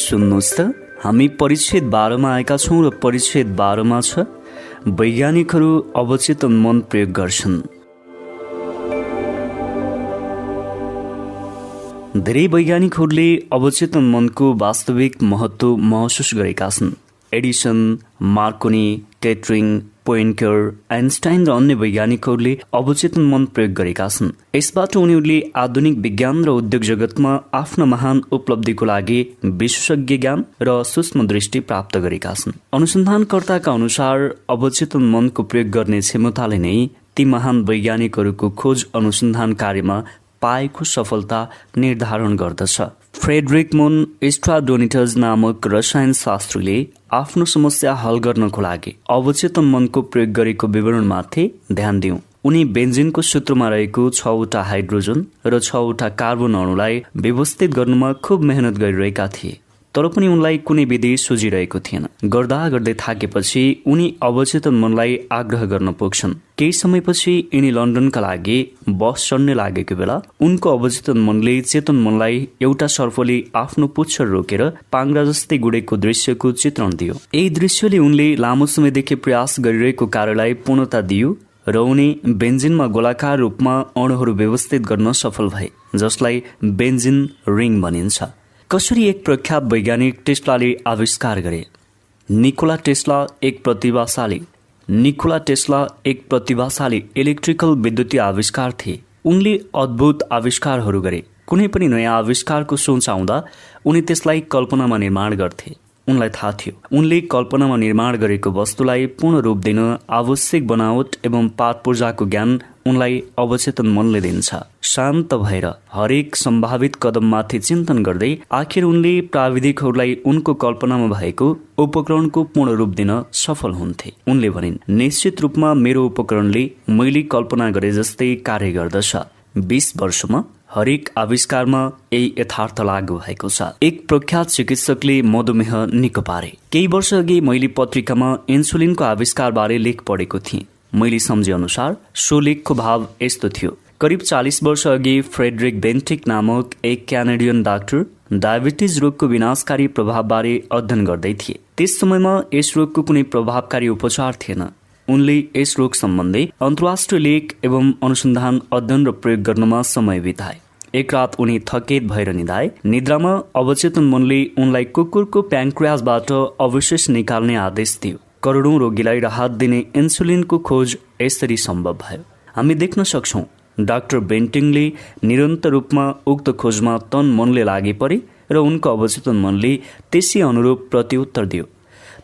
सुन्नुहोस् त, हामी परिच्छेद 12मा आएका छौँ र परिच्छेद 12मा छ वैज्ञानिकहरू अवचेतन मन प्रयोग गर्छन्। धेरै वैज्ञानिकहरूले अवचेतन मनको वास्तविक महत्त्व महसुस गरेका छन्। एडिसन, मार्कोनी, टेटरिङ, पोइन्कर, आइन्स्टाइन र अन्य वैज्ञानिकहरूले अवचेतन मन प्रयोग गरेका छन्। यसबाट उनीहरूले आधुनिक विज्ञान र उद्योग जगतमा आफ्नो महान उपलब्धिको लागि विशेषज्ञ ज्ञान र सूक्ष्म दृष्टि प्राप्त गरेका छन्। अनुसन्धानकर्ताका अनुसार अवचेतन मनको प्रयोग गर्ने क्षमताले नै ती महान वैज्ञानिकहरूको खोज अनुसन्धान कार्यमा पाएको सफलता निर्धारण गर्दछ। फ्रेडरिक मुन स्ट्राडोनिटज नामक रसायन शास्त्रीले आफ्नो समस्या हल गर्नको लागि अवचेतन मनको प्रयोग गरेको विवरणमाथि ध्यान दिउँ। उनी बेन्जिनको सूत्रमा रहेको 6वटा हाइड्रोजन र 6वटा कार्बन अणुलाई व्यवस्थित गर्नुमा खुब मेहनत गरिरहेका थिए, तर पनि उनलाई कुनै विधि सुझिरहेको थिएन। गर्दा गर्दै थाकेपछि उनी अवचेतन मनलाई आग्रह गर्न पुग्छन्। केही समयपछि यिनी लन्डनका लागि बस चढ्ने लागेको बेला उनको अवचेतन मनले चेतन मनलाई एउटा सर्पले आफ्नो पुच्छर रोकेर पाङ्ग्रा जस्तै गुडेको दृश्यको चित्रण दियो। यही दृश्यले उनले लामो समयदेखि प्रयास गरिरहेको कार्यलाई पूर्णता दियो र उनी बेन्जिनमा गोलाकार रूपमा अणुहरू व्यवस्थित गर्न सफल भए, जसलाई बेन्जिन रिङ भनिन्छ। कसरी एक प्रख्यात वैज्ञानिक टेस्लाले आविष्कार गरे। निकोला टेस्ला एक प्रतिभाशाली इलेक्ट्रिकल विद्युतीय आविष्कार थिए। उनले अद्भुत आविष्कारहरू गरे। कुनै पनि नयाँ आविष्कारको सोच आउँदा उनी त्यसलाई कल्पनामा निर्माण गर्थे। उनलाई थाहा थियो उनले कल्पनामा निर्माण गरेको वस्तुलाई पूर्ण रूप दिन आवश्यक बनावट एवं पाटपूर्जाको ज्ञान उनलाई अवचेतन मनले दिन्छ। शान्त भएर हरेक सम्भावित कदममाथि चिन्तन गर्दै आखिर उनले प्राविधिकहरूलाई उनको कल्पनामा भएको उपकरणको पूर्ण रूप दिन सफल हुन्थे। उनले भनिन्, निश्चित रूपमा मेरो उपकरणले मैले कल्पना गरे जस्तै कार्य गर्दछ। 20 वर्षमा हरेक आविष्कारमा यही यथार्थ लागू भएको छ। एक प्रख्यात चिकित्सकले मधुमेह निको पारे। केही वर्ष अघि मैले पत्रिकामा इन्सुलिनको आविष्कार बारे लेख पढेको थिएँ। मैले सम्झे अनुसार सो लेखको भाव यस्तो थियो। करिब 40 वर्ष अघि फ्रेडरिक बेन्टिक नामक एक क्यानेडियन डाक्टर डायबिटिज रोगको विनाशकारी प्रभावबारे अध्ययन गर्दै थिए। त्यस समयमा यस रोगको कुनै प्रभावकारी उपचार थिएन। उनले यस रोग सम्बन्धी अन्तर्राष्ट्रिय लेख एवं अनुसन्धान अध्ययन र प्रयोग गर्नमा समय बिताए। एक रात उनी थकित भएर निदाए। निद्रामा अवचेतन मनले उनलाई कुकुरको प्याङ्क्रियासबाट अवशेष निकाल्ने आदेश दियो। करोडौं रोगीलाई राहत दिने इन्सुलिनको खोज यसरी सम्भव भयो। हामी देख्न सक्छौं डाक्टर बेन्टिङले निरन्तर रूपमा उक्त खोजमा तन मनले लागि परे र उनको अवचेतन मनले त्यसै अनुरूप प्रत्युत्तर दियो।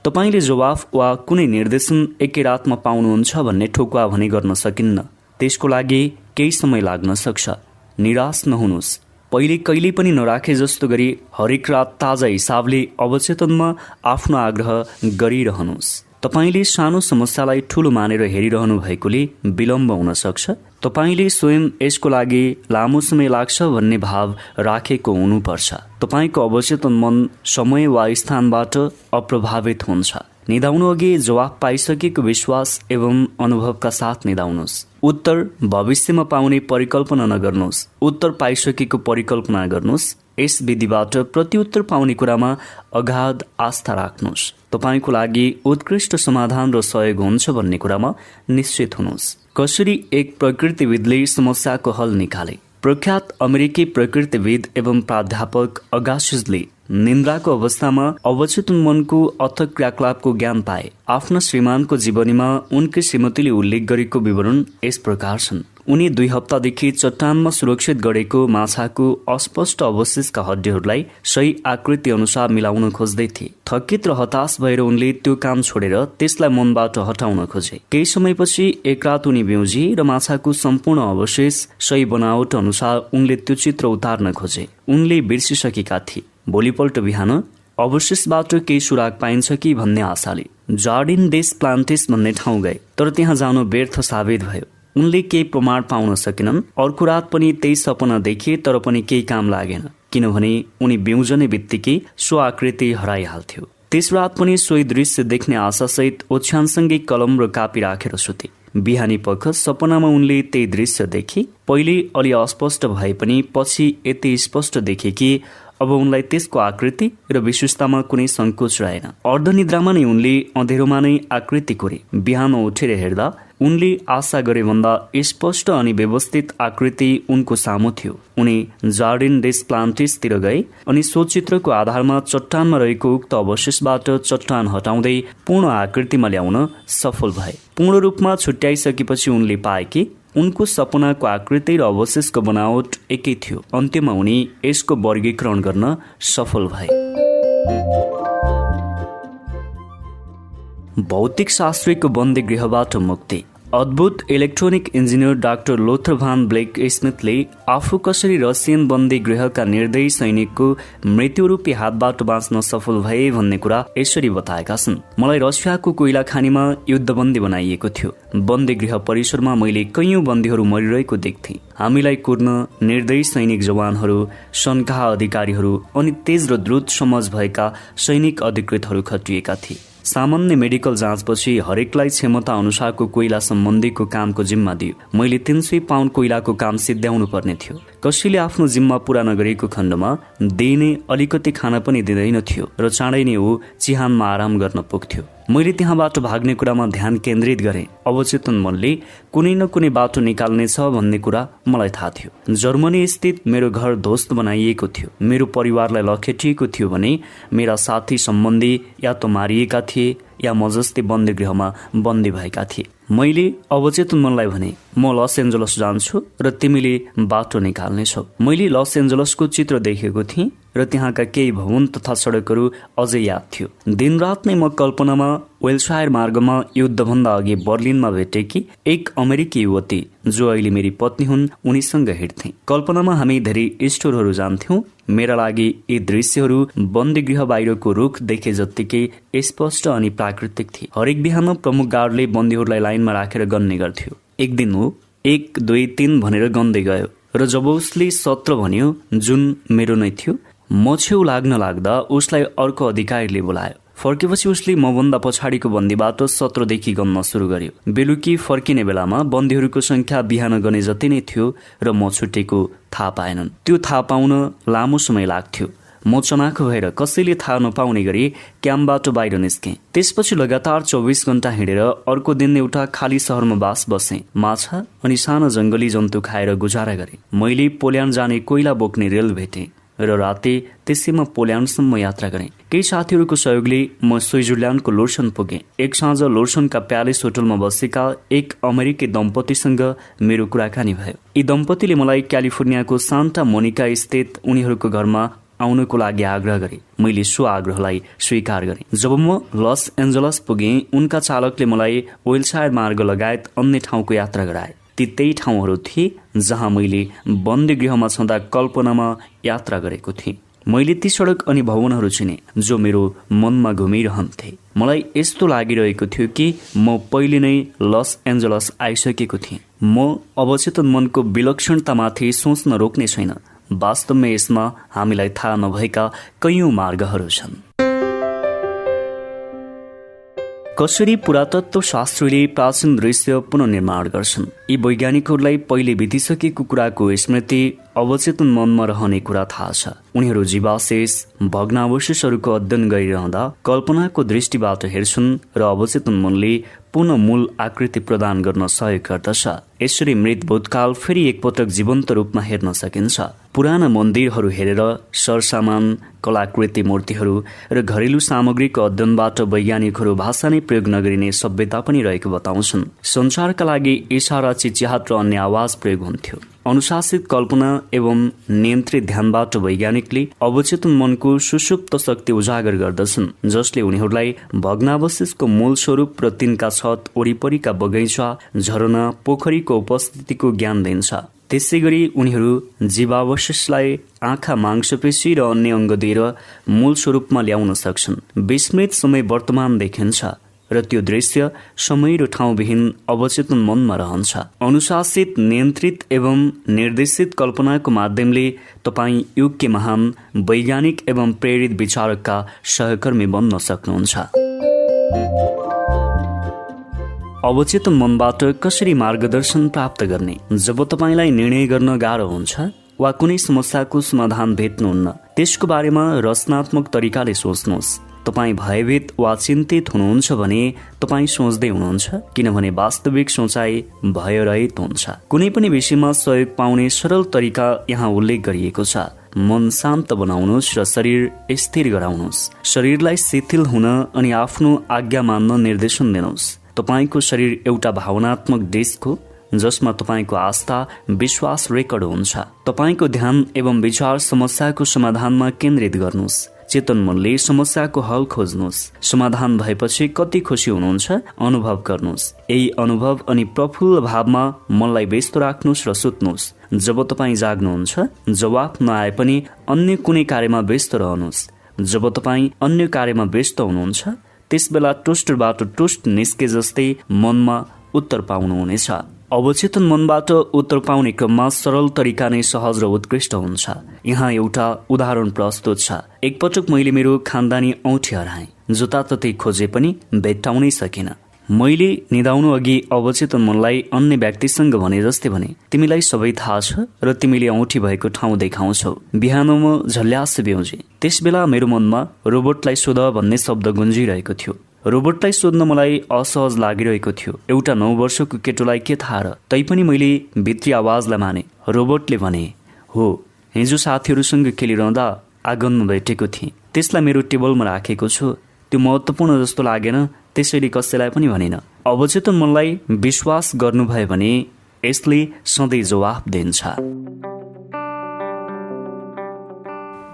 तपाईले जवाफ वा कुनै निर्देशन एकै रातमा पाउनुहुन्छ भन्ने ठोकुवा भनी गर्न सकिन्न। त्यसको लागि केही समय लाग्न सक्छ। निराश नहुनुहोस्। पहिले कहिले पनि नराखे जस्तो गरी हरेक रात ताजा हिसाबले अवचेतनमा आफ्नो आग्रह गरिरहनुहोस्। तपाईले सानो समस्यालाई ठूलो मानेर हेरिरहनु भएकोले विलम्ब हुन सक्छ। तपाईले स्वयं यसको लागि लामो समय लाग्छ भन्ने भाव राखेको हुनुपर्छ। तपाईको अवचेतन मन समय वा स्थानबाट अप्रभावित हुन्छ। निदाउनु अघि जवाफ पाइसकेको विश्वास एवं अनुभवका साथ निदाउनुहोस्। उत्तर भविष्यमा पाउने परिकल्पना नगर्नुहोस्। उत्तर पाइसकेको परिकल्पना गर्नुहोस्। यस विधिबाट प्रत्युत्तर पाउने कुरामा अगाध आस्था राख्नुहोस्। तपाईको लागि उत्कृष्ट समाधान र सहयोग हुन्छ भन्ने कुरामा निश्चित हुनुहोस्। कसरी एक प्रकृतिविदले समस्याको हल निकाले। प्रख्यात अमेरिकी प्रकृतिविद एवं प्राध्यापक अगासिसले निन्द्राको अवस्थामा अवचेतन मनको अथक क्रियाकलापको ज्ञान पाए। आफ्ना श्रीमानको जीवनीमा उनकी श्रीमतीले उल्लेख गरेको विवरण यस प्रकार छन्। उनी 2 हप्तादेखि चट्टानमा सुरक्षित गरेको माछाको अस्पष्ट अवशेषका हड्डीहरूलाई सही आकृति अनुसार मिलाउन खोज्दै थिए। थकित र हताश भएर उनले त्यो काम छोडेर त्यसलाई मनबाट हटाउन खोजे। केही समयपछि एक रात उनी बेउजी र माछाको सम्पूर्ण अवशेष सही बनावट अनुसार उनले त्यो चित्र उतार्न खोजे। उनले बिर्सिसकेका थिए। भोलिपल्ट बिहान अवशेषबाट केही सुराग पाइन्छ कि भन्ने आशाले जार्डिन डेस प्लान्टेस भन्ने ठाउँ गए, तर त्यहाँ जानु व्यर्थ साबित भयो। उनले केही प्रमाण पाउन सकेनन्। अर्को रात पनि त्यही सपना देखे, तर पनि केही काम लागेन, किनभने उनी बिउजने बित्तिकै सो आकृति हराइहाल्थ्यो। त्यस रात पनि सोही दृश्य देख्ने आशासहित ओछ्यानसँगै कलम र कापी राखेर सुते। बिहानी पख सपनामा उनले त्यही दृश्य देखे। पहिले अलि अस्पष्ट भए पनि पछि यति स्पष्ट देखे कि अब उनलाई त्यसको आकृति र विशेषतामा कुनै सङ्कोच रहेन। अर्धनिद्रामा नै उनले अँधेरोमा नै आकृति कोरे। बिहान उठेर हेर्दा उनले आशा गरे भन्दा स्पष्ट अनि व्यवस्थित आकृति उनको सामु थियो। उनी जार्डिन डेस प्लान्टिसतिर गए अनि सो चित्रको आधारमा चट्टानमा रहेको उक्त अवशेषबाट चट्टान हटाउँदै पूर्ण आकृतिमा ल्याउन सफल भए। पूर्ण रूपमा छुट्याइसकेपछि उनले पाए कि उनको सपनाको आकृति र अवशेषको बनावट एकै थियो। अन्त्यमा उनी यसको वर्गीकरण गर्न सफल भए। भौतिक शास्त्रीको बन्दी गृहबाट मुक्ति। अद्भुत इलेक्ट्रोनिक इन्जिनियर डाक्टर लोथर भान ब्लेक स्मिथले आफू कसरी रसियन बन्दी गृहका निर्दयी सैनिकको मृत्युरूपी हातबाट बाँच्न सफल भए भन्ने कुरा यसरी बताएका छन्। मलाई रसियाको कोइला खानीमा युद्धबन्दी बनाइएको थियो। बन्दी गृह परिसरमा मैले कैयौं बन्दीहरू मरिरहेको देख्थे। हामीलाई कुर्न निर्दयी सैनिक जवानहरू, सनकाह अधिकारीहरू अनि तेज र द्रुत समझ भएका सैनिक अधिकृतहरू खटिएका थिए। सामान्य मेडिकल जाँचपछि हरेकलाई क्षमता अनुसारको कोइला सम्बन्धीको कामको जिम्मा दियो। मैले 300 पाउन्ड कोइलाको काम सिद्ध्याउनु पर्ने थियो। कसैले आफ्नो जिम्मा पूरा नगरेको खण्डमा दिने अलिकति खाना पनि दिँदैन थियो र चाँडै नै ऊ चिहानमा आराम गर्न पुग्थ्यो। मैले त्यहाँबाट भाग्ने कुरामा ध्यान केन्द्रित गरेँ। अवचेतन मनले कुनै न कुनै बाटो निकाल्नेछ भन्ने कुरा मलाई थाहा थियो। जर्मनी स्थित मेरो घर ध्वस्त बनाइएको थियो। मेरो परिवारलाई लखेटिएको थियो भने मेरा साथी सम्बन्धी या त मारिएका थिए या म जस्तै बन्दी गृहमा बन्दी भएका थिए। मैले अवचेतन मनलाई भने म लस एन्जलस जान्छु र तिमीले बाटो निकाल्नेछौ। मैले लस एन्जलसको चित्र देखेको थिएँ र त्यहाँका केही भवन तथा सडकहरू अझै याद थियो। दिनरात नै म कल्पनामा वेल्सायर मार्गमा युद्धभन्दा अघि बर्लिनमा भेटेकी एक अमेरिकी युवती जो अहिले मेरी पत्नी हुन् उनीसँग हिँड्थे। कल्पनामा हामी धेरै स्टोरहरू जान्थ्यौं। मेरा लागि यी दृश्यहरू बन्दी गृह बाहिरको रुख देखे जत्तिकै स्पष्ट अनि प्राकृतिक थिए। हरेक बिहान प्रमुख गार्डले बन्दीहरूलाई लाइनमा राखेर गन्ने गर्थ्यो। एक दिन ऊ 1, 2, 3 भनेर गन्दै गयो र जब उसले 17 भन्यो, जुन मेरो नै थियो, म छेउ लाग्न लाग्दा उसलाई अर्को अधिकारीले बोलायो। फर्केपछि उसले मभन्दा पछाडिको बन्दीबाट 17 देखि गन्न सुरु गर्यो। बेलुकी फर्किने बेलामा बन्दीहरूको संख्या बिहान गने जति नै थियो र म छुटेको थाहा पाएनन्। त्यो थाहा पाउन लामो समय लाग्थ्यो। म चनाखो भएर कसैले थाहा नपाउने गरी क्याम्पबाट बाहिर निस्केँ। त्यसपछि लगातार 24 घण्टा हिँडेर अर्को दिन एउटा खाली सहरमा बास बसेँ। माछा अनि साना जंगली जन्तु खाएर गुजारा गरेँ। मैले पोल्यान्ड जाने कोइला बोक्ने रेल भेटेँ र राति त्यसैमा पोल्यान्डसम्म यात्रा गरेँ। केही साथीहरूको सहयोगले म स्विजरल्यान्डको लोर्सन पुगेँ। एक साँझ लोर्सनका प्यालेस होटलमा बसेका एक अमेरिकी दम्पतिसँग मेरो कुराकानी भयो। यी दम्पतिले मलाई क्यालिफोर्नियाको सान्टा मोनिका स्थित उनीहरूको घरमा आउनको लागि आग्रह गरे। मैले सो आग्रहलाई स्वीकार गरेँ। जब म लस एन्जलस पुगेँ, उनका चालकले मलाई वेल्सायर मार्ग लगायत अन्य ठाउँको यात्रा गराए। ती त्यही ठाउँहरू थिए जहाँ मैले बन्दी गृहमा छँदा कल्पनामा यात्रा गरेको थिएँ। मैले ती सडक अनि भवनहरू चिने जो मेरो मनमा घुमिरहन्थे। मलाई यस्तो लागिरहेको थियो कि म पहिले नै लस एन्जलस आइसकेको थिएँ। म अवचेतन मनको विलक्षणतामाथि सोच्न रोक्ने छैन। वास्तवमा यसमा हामीलाई थाहा नभएका कैयौं मार्गहरू छन्। कसरी पुरातत्व शास्त्रीले प्राचीन दृश्य पुनर्निर्माण गर्छन्। यी वैज्ञानिकहरूलाई पहिले बितिसकेको कुराको स्मृति अवचेतन मनमा रहने कुरा थाहा छ। उनीहरू जीवावशेष, भग्नावशेषहरूको अध्ययन गरिरहँदा कल्पनाको दृष्टिबाट हेर्छन् र अवचेतन मनले पुनः मूल आकृति प्रदान गर्न सहयोग गर्दछ। यसरी मृत भूतकाल फेरि एकपटक जीवन्त रूपमा हेर्न सकिन्छ। पुराना मन्दिरहरू हेरेर सरसामान, कलाकृति मूर्तिहरू र घरेलु सामग्रीको अध्ययनबाट वैज्ञानिकहरू भाषा नै प्रयोग नगरिने सभ्यता पनि रहेको बताउँछन्। संचारका लागि इशारा, चिच्याहाट र अन्य आवाज प्रयोग हुन्थ्यो। अनुशासित कल्पना एवं नियन्त्रित ध्यानबाट वैज्ञानिकले अवचेतन मनको सुषुप्त शक्ति उजागर गर्दछन्, जसले उनीहरूलाई भग्नावशेषको मूल स्वरूप र तिनका छत वरिपरिका बगैँचा, झरना, पोखरीको उपस्थितिको ज्ञान दिन्छ। त्यसै गरी उनीहरू जीवावशेषलाई आँखा, मांसपेशी र अन्य अङ्ग दिएर मूल स्वरूपमा ल्याउन सक्छन्। विस्मृत समय वर्तमान देखिन्छ र त्यो दृश्य समय र ठाउँविहीन अवचेतन मनमा रहन्छ। अनुशासित, नियन्त्रित एवं निर्देशित कल्पनाको माध्यमले तपाईँ युगके महान वैज्ञानिक एवं प्रेरित विचारकका सहकर्मी बन्न सक्नुहुन्छ। अवचेतन मनबाट कसरी मार्गदर्शन प्राप्त गर्ने? जब तपाईलाई निर्णय गर्न गाह्रो हुन्छ, वा कुनै समस्याको समाधान भेट्नुहुन्न, त्यसको बारेमा रचनात्मक तरिकाले सोच्नुहोस्। तपाईँ भयभीत वा चिन्तित हुनुहुन्छ भने तपाईँ सोच्दै हुनुहुन्छ, किनभने वास्तविक सोचाइ भयरहित हुन्छ। कुनै पनि विषयमा सहयोग पाउने सरल तरिका यहाँ उल्लेख गरिएको छ। मन शान्त बनाउनुहोस् र शरीर स्थिर गराउनुहोस्। शरीरलाई शिथिल हुन अनि आफ्नो आज्ञा मान्न निर्देशन दिनुहोस्। तपाईँको शरीर एउटा भावनात्मक डिस्क हो जसमा तपाईँको आस्था, विश्वास रेकर्ड हुन्छ। तपाईँको ध्यान एवं विचार समस्याको समाधानमा केन्द्रित गर्नुहोस्। चेतन मनले समस्याको हल खोज्नुहोस्। समाधान भएपछि कति खुसी हुनुहुन्छ अनुभव गर्नुहोस्। यही अनुभव अनि प्रफुल्ल भावमा मनलाई व्यस्त राख्नुहोस् र सुत्नुहोस्। जब तपाईँ जाग्नुहुन्छ, जवाफ नआए पनि अन्य कुनै कार्यमा व्यस्त रहनुहोस्। जब तपाईँ अन्य कार्यमा व्यस्त हुनुहुन्छ, त्यसबेला टोस्टरबाट टोस्ट निस्के जस्तै मनमा उत्तर पाउनुहुनेछ। अवचेतन मनबाट उत्तर पाउने क्रममा सरल तरिका नै सहज र उत्कृष्ट हुन्छ। यहाँ एउटा उदाहरण प्रस्तुत छ। एकपटक मैले मेरो खानदानी औँठी हराएँ। जताततै खोजे पनि भेट्टाउनै सकिन। मैले निदाउनु अघि अवचेतन मनलाई अन्य व्यक्तिसँग भने जस्तै भने, तिमीलाई सबै थाहा छ र तिमीले औँठी भएको ठाउँ देखाउँछौ। बिहान म झल्यास ब्याउजेँ। त्यसबेला मेरो मनमा रोबोटलाई सोध भन्ने शब्द गुन्जिरहेको थियो। रोबोटलाई सोध्न मलाई असहज लागिरहेको थियो। एउटा 9 वर्षको केटोलाई के थाहा र? तैपनि मैले भित्री आवाजलाई माने। रोबोटले भने, हो, हिजो साथीहरूसँग खेलिरहँदा आँगनमा भेटेको थिएँ। त्यसलाई मेरो टेबलमा राखेको छु। त्यो महत्त्वपूर्ण जस्तो लागेन, त्यसैले कसैलाई पनि भनेन। अवचेतन मनलाई विश्वास गर्नुभयो भने यसले सधैँ जवाफ दिन्छ।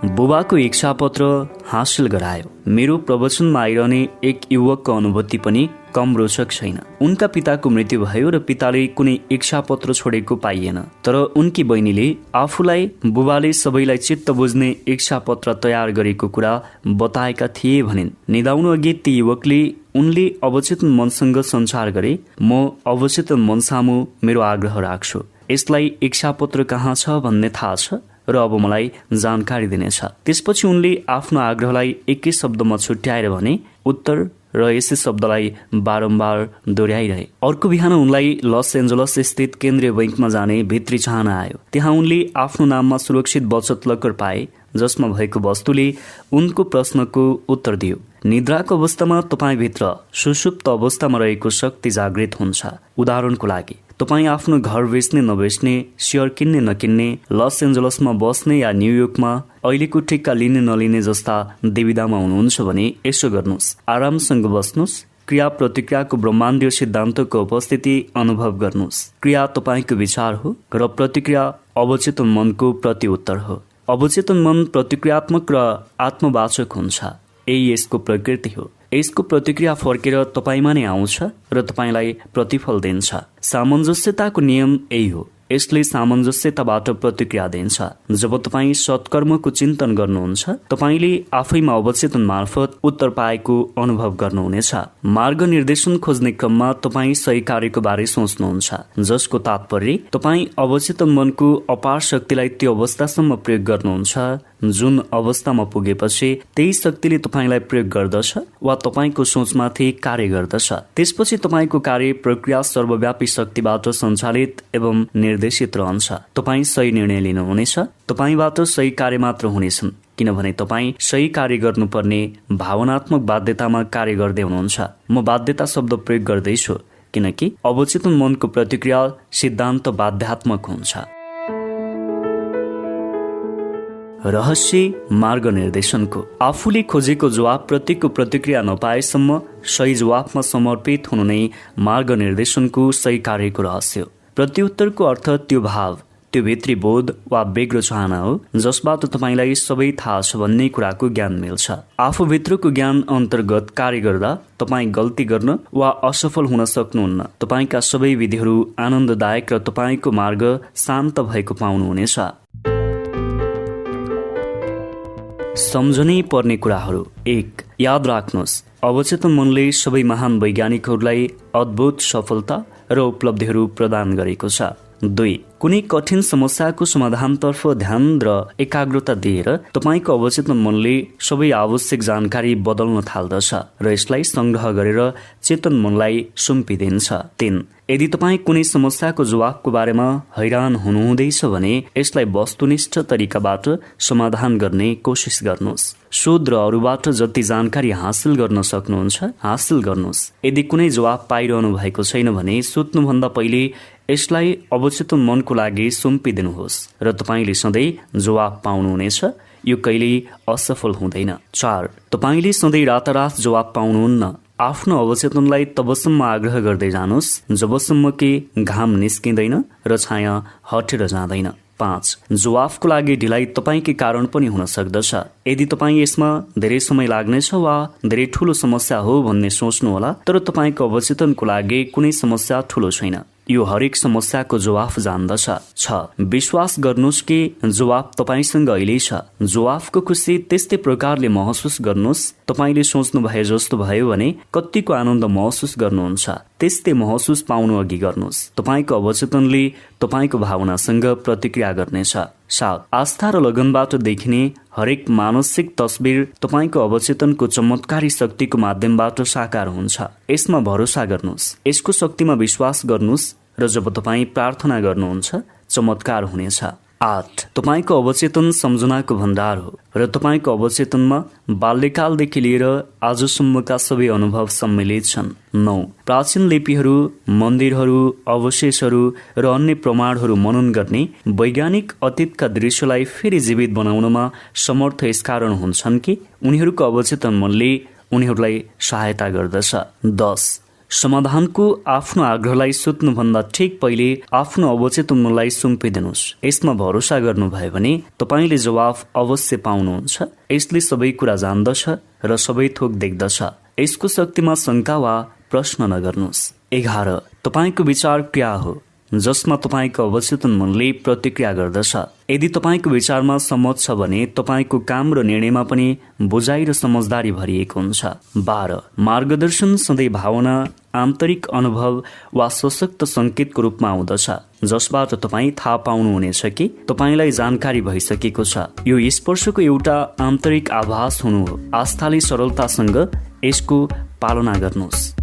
बुबाको इच्छापत्र हासिल गरायो। मेरो प्रवचनमा आइरहने एक युवकको अनुभूति पनि कम रोचक छैन। उनका पिताको मृत्यु भयो र पिताले कुनै इच्छापत्र छोडेको पाइएन। तर उनकी बहिनीले आफूलाई बुबाले सबैलाई चित्त बुझ्ने इच्छापत्र तयार गरेको कुरा बताएका थिए भनिन्। निदाउनु अघि ती युवकले उनले अवचेतन मनसँग सञ्चार गरे, म अवचेतन मनसामु मेरो आग्रह राख्छु। यसलाई इच्छापत्र कहाँ छ भन्ने थाहा छ र अब मलाई जानकारी दिनेछ। त्यसपछि उनले आफ्नो आग्रहलाई एकै शब्दमा छुट्याएर भने, उत्तर, र यसै शब्दलाई बारम्बार दोहोऱ्याइरहे। अर्को बिहान उनलाई लस एन्जलस स्थित केन्द्रीय बैंकमा जाने भित्री चाहना आयो। त्यहाँ उनले आफ्नो नाममा सुरक्षित बचत लकर पाए जसमा भएको वस्तुले उनको प्रश्नको उत्तर दियो। निद्राको अवस्थामा तपाईँभित्र सुषुप्त अवस्थामा रहेको शक्ति जागृत हुन्छ। उदाहरणको लागि, तपाईँ आफ्नो घर बेच्ने नबेच्ने, सेयर किन्ने नकिन्ने, लस एन्जलसमा बस्ने या न्युयोर्कमा अहिलेको ठेक्का लिने नलिने जस्ता दुविधामा हुनुहुन्छ भने यसो गर्नुहोस्। आरामसँग बस्नुहोस्। क्रिया प्रतिक्रियाको ब्रह्माण्डीय सिद्धान्तको उपस्थिति अनुभव गर्नुहोस्। क्रिया तपाईँको विचार हो र प्रतिक्रिया अवचेतन मनको प्रतिउत्तर हो। अवचेतन मन प्रतिक्रियात्मक र आत्मवाचक हुन्छ। यही यसको प्रकृति हो। यसको प्रतिक्रिया फर्केर तपाईँमा नै आउँछ र तपाईँलाई प्रतिफल दिन्छ। सामञ्जस्यताको नियम यही हो। यसले सामञ्जस्यताबाट प्रतिक्रिया दिन्छ। जब तपाईँ सत्कर्मको चिन्तन गर्नुहुन्छ, तपाईँले आफैमा अवचेतन मार्फत उत्तर पाएको अनुभव गर्नुहुनेछ। मार्ग निर्देशन खोज्ने क्रममा तपाईँ सही कार्यको बारे सोच्नुहुन्छ, जसको तात्पर्य तपाईँ अवचेतन मनको अपार शक्तिलाई त्यो अवस्थासम्म प्रयोग गर्नुहुन्छ जुन अवस्थामा पुगेपछि त्यही शक्तिले तपाईँलाई प्रयोग गर्दछ वा तपाईँको सोचमाथि कार्य गर्दछ। त्यसपछि तपाईँको कार्य प्रक्रिया सर्वव्यापी शक्तिबाट सञ्चालित एवं निर्देशित रहन्छ। तपाईँ सही निर्णय लिनुहुनेछ। तपाईँबाट सही कार्य मात्र हुनेछन्, किनभने तपाईँ सही कार्य गर्नुपर्ने भावनात्मक बाध्यतामा कार्य गर्दै हुनुहुन्छ। म बाध्यता शब्द प्रयोग गर्दैछु किनकि अवचेतन मनको प्रतिक्रिया सिद्धान्त बाध्यात्मक हुन्छ। रहस्य मार्ग निर्देशनको। आफूले खोजेको जवाब प्रतिको प्रतिक्रिया नपाएसम्म सही जवाफमा समर्पित हुनु नै मार्ग निर्देशनको सही कार्यको रहस्य। प्रत्युत्तरको अर्थ त्यो भाव, त्यो भित्री बोध वा बेग्रो चाहना हो जसबाट तपाईँलाई सबै थाहा छ भन्ने कुराको ज्ञान मिल्छ। आफूभित्रको ज्ञान अन्तर्गत कार्य गर्दा तपाईँ गल्ती गर्न वा असफल हुन सक्नुहुन्न। तपाईँका सबै विधिहरू आनन्ददायक र तपाईँको मार्ग शान्त भएको पाउनुहुनेछ। सम्झनै पर्ने कुराहरू। 1. याद राख्नुहोस्, अवचेतन मनले सबै महान वैज्ञानिकहरूलाई अद्भुत सफलता र उपलब्धिहरू प्रदान गरेको छ। 2. कुनै कठिन समस्याको समाधानतर्फ ध्यान र एकाग्रता दिएर तपाईँको अवचेतन मनले सबै आवश्यक जानकारी बदल्न थाल्दछ र यसलाई संग्रह गरेर चेतन मनलाई सुम्पिदिन्छ। 3. यदि तपाईँ कुनै समस्याको जवाफको बारेमा हैरान हुनुहुँदैछ भने यसलाई वस्तुनिष्ठ तरिकाबाट समाधान गर्ने कोसिस गर्नुहोस्। शोध र अरूबाट जति जानकारी हासिल गर्न सक्नुहुन्छ हासिल गर्नुहोस्। यदि कुनै जवाफ पाइरहनु भएको छैन भने सोध्नुभन्दा पहिले यसलाई अवचेतन मनको लागि सुम्पिदिनुहोस् र तपाईँले सधैँ जवाफ पाउनुहुनेछ। यो कहिल्यै असफल हुँदैन। 4. तपाईँले सधैँ रातारात जवाफ पाउनुहुन्न। आफ्नो अवचेतनलाई तबसम्म आग्रह गर्दै जानुहोस् जबसम्म कि घाम निस्किँदैन र छाया हटेर जाँदैन। 5. जवाफको लागि ढिलाइ तपाईँकै कारण पनि हुन सक्दछ। यदि तपाईँ यसमा धेरै समय लाग्नेछ वा धेरै ठूलो समस्या हो भन्ने सोच्नुहोला, तर तपाईँको अवचेतनको लागि कुनै समस्या ठूलो छैन। यो हरेक समस्याको जवाफ जान्दछ। 6. विश्वास गर्नुहोस् कि जवाफ तपाईँसँग अहिले छ। जवाफको खुसी त्यस्तै प्रकारले महसुस गर्नुहोस्। तपाईँले सोच्नु भए जस्तो भयो भने कतिको आनन्द महसुस गर्नुहुन्छ त्यस्तै महसुस पाउनु अघि गर्नुहोस्। तपाईँको अवचेतनले तपाईँको भावनासँग प्रतिक्रिया गर्नेछ। 7. आस्था र लगनबाट देखिने हरेक मानसिक तस्बिर तपाईँको अवचेतनको चमत्कारी शक्तिको माध्यमबाट साकार हुन्छ। यसमा भरोसा गर्नुहोस्, यसको शक्तिमा विश्वास गर्नुहोस् र जब तपाईँ प्रार्थना गर्नुहुन्छ चमत्कार हुनेछ। 8. तपाईँको अवचेतन सम्झनाको भण्डार हो र तपाईँको अवचेतनमा बाल्यकालदेखि लिएर आजसम्मका सबै अनुभव सम्मिलित छन्। 9. प्राचीन लिपिहरू, मन्दिरहरू, अवशेषहरू र अन्य प्रमाणहरू मनन गर्ने वैज्ञानिक अतीतका दृश्यलाई फेरि जीवित बनाउनमा समर्थ यसकारण हुन्छन् कि उनीहरूको अवचेतन मनले उनीहरूलाई सहायता गर्दछ। 10. समाधानको आफ्नो आग्रहलाई सुत्नुभन्दा ठिक पहिले आफ्नो अवचेतन मनलाई सुम्पिदिनुहोस्। यसमा भरोसा गर्नुभयो भने तपाईँले जवाफ अवश्य पाउनुहुन्छ। यसले सबै कुरा जान्दछ र सबै थोक देख्दछ। यसको शक्तिमा शङ्का वा प्रश्न नगर्नुहोस्। 11. तपाईँको विचार क्रिया हो जसमा तपाईँको अवचेतन मनले प्रतिक्रिया गर्दछ। यदि तपाईँको विचारमा समझ छ भने तपाईँको काम र निर्णयमा पनि बुझाइ र समझदारी भरिएको हुन्छ। 12. मार्गदर्शन सधैँ भावना, आन्तरिक अनुभव वा सशक्त संकेतको रूपमा आउँदछ जसबाट तपाईँ थाहा पाउनुहुनेछ कि तपाईँलाई जानकारी भइसकेको छ। यो स्पर्शको एउटा आन्तरिक आभास हुनु हो। आस्थाले सरलतासँग यसको पालना गर्नुहोस्।